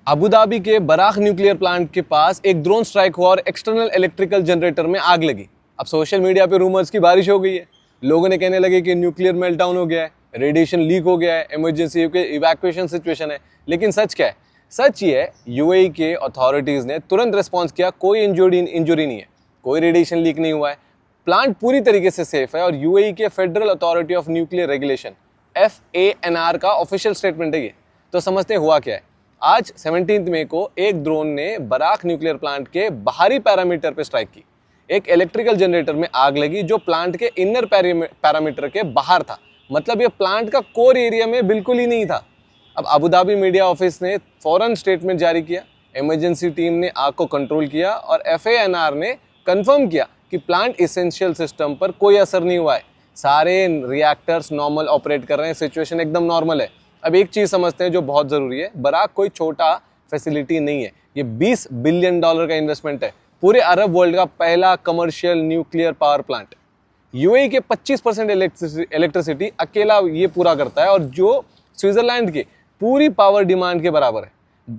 Abu Dhabi के बराख nuclear plant के पास एक ड्रोन स्ट्राइक हुआ और एक्सटर्नल इलेक्ट्रिकल जनरेटर में आग लगी। अब सोशल मीडिया पे रूमर्स की बारिश हो गई है। लोगों ने कहने लगे कि न्यूक्लियर मेल्टडाउन हो गया है, रेडिएशन लीक हो गया है, इमरजेंसी इवैक्यूएशन सिचुएशन है। लेकिन सच क्या है? सच ये है, यूएई के अथॉरिटीज़ ने तुरंत रिस्पॉन्स किया। कोई इंजरी नहीं है, कोई रेडिएशन लीक नहीं हुआ है, प्लांट पूरी तरीके से सेफ है। और यूएई के federal authority of nuclear regulation FANR का ऑफिशियल स्टेटमेंट है ये। तो समझते हैं हुआ क्या है। आज 17 मई को एक ड्रोन ने बराख न्यूक्लियर प्लांट के बाहरी पैरामीटर पर स्ट्राइक की। एक इलेक्ट्रिकल जनरेटर में आग लगी जो प्लांट के इनर पैरामीटर के बाहर था। मतलब ये प्लांट का कोर एरिया में बिल्कुल ही नहीं था। अब अबू धाबी मीडिया ऑफिस ने फौरन स्टेटमेंट जारी किया, इमरजेंसी टीम ने आग को कंट्रोल किया और FANR ने कंफर्म किया कि प्लांट इसेंशियल सिस्टम पर कोई असर नहीं हुआ है। सारे रिएक्टर्स नॉर्मल ऑपरेट कर रहे हैं, सिचुएशन एकदम नॉर्मल है। अब एक चीज़ समझते हैं जो बहुत ज़रूरी है, बराख कोई छोटा फैसिलिटी नहीं है। ये $20 बिलियन का इन्वेस्टमेंट है, पूरे अरब वर्ल्ड का पहला commercial nuclear power plant. UAE के 25% इलेक्ट्रिसिटी अकेला ये पूरा करता है और जो स्विट्जरलैंड के पूरी पावर डिमांड के बराबर है।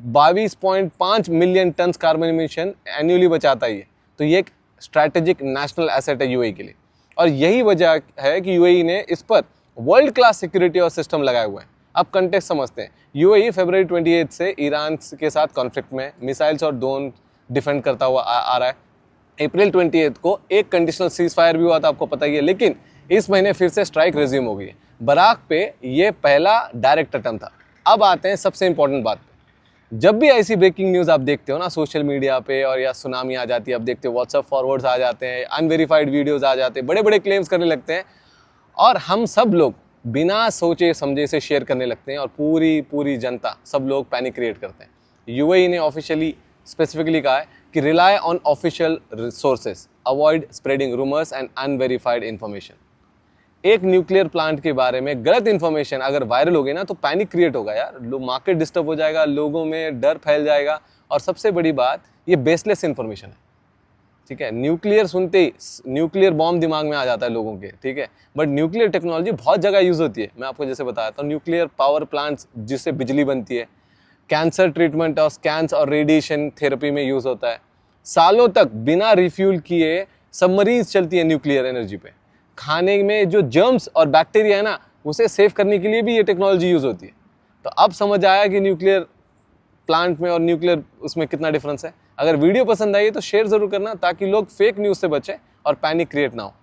22.5 million tonne carbon emission annually बचाता है ये। तो ये एक स्ट्रैटेजिक नेशनल एसेट है यूएई के लिए। और यही वजह है कि यूएई ने इस पर वर्ल्ड क्लास सिक्योरिटी और सिस्टम लगाए हुए हैं। अब कंटेक्स्ट समझते हैं। यूएई फरवरी 28 से ईरान के साथ कॉन्फ्लिक्ट में मिसाइल्स और ड्रोन डिफेंड करता हुआ आ रहा है। अप्रैल 28 को एक कंडीशनल सीज फायर भी हुआ था, आपको पता ही है। लेकिन इस महीने फिर से स्ट्राइक रिज्यूम हो गई है। बराख पे ये पहला डायरेक्ट अटेम्प्ट था। अब आते हैं सबसे इंपॉर्टेंट बात पे। जब भी ऐसी ब्रेकिंग न्यूज़ आप देखते हो ना सोशल मीडिया पे, और या सुनामी आ जाती है, आप देखते हो व्हाट्सएप फॉरवर्ड्स आ जाते हैं, अनवेरीफाइड वीडियोज़ आ जाते हैं, बड़े बड़े क्लेम्स करने लगते हैं और हम सब लोग बिना सोचे समझे से शेयर करने लगते हैं और पूरी जनता, सब लोग पैनिक क्रिएट करते हैं। यूएई ने ऑफिशियली स्पेसिफिकली कहा है कि rely on official sources, avoid spreading rumours and unverified information. एक न्यूक्लियर प्लांट के बारे में गलत इन्फॉर्मेशन अगर वायरल हो गई ना तो पैनिक क्रिएट होगा यार, मार्केट डिस्टर्ब हो जाएगा, लोगों में डर फैल जाएगा। और सबसे बड़ी बात, ये बेसलेस इन्फॉर्मेशन है, ठीक है। न्यूक्लियर सुनते ही न्यूक्लियर बॉम्ब दिमाग में आ जाता है लोगों के, ठीक है। बट न्यूक्लियर टेक्नोलॉजी बहुत जगह यूज़ होती है। मैं आपको जैसे बताया था, न्यूक्लियर पावर प्लांट्स जिससे बिजली बनती है, कैंसर ट्रीटमेंट और स्कैन्स और रेडिएशन थेरेपी में यूज़ होता है। सालों तक बिना रिफ्यूल किए सबमरीन्स चलती है न्यूक्लियर एनर्जी पे। खाने में जो जर्म्स और बैक्टीरिया है ना, उसे सेव करने के लिए भी ये टेक्नोलॉजी यूज़ होती है। तो अब समझ आया कि न्यूक्लियर प्लांट में और न्यूक्लियर उसमें कितना डिफरेंस है। अगर वीडियो पसंद आई तो शेयर ज़रूर करना ताकि लोग फेक न्यूज़ से बचें और पैनिक क्रिएट ना हो।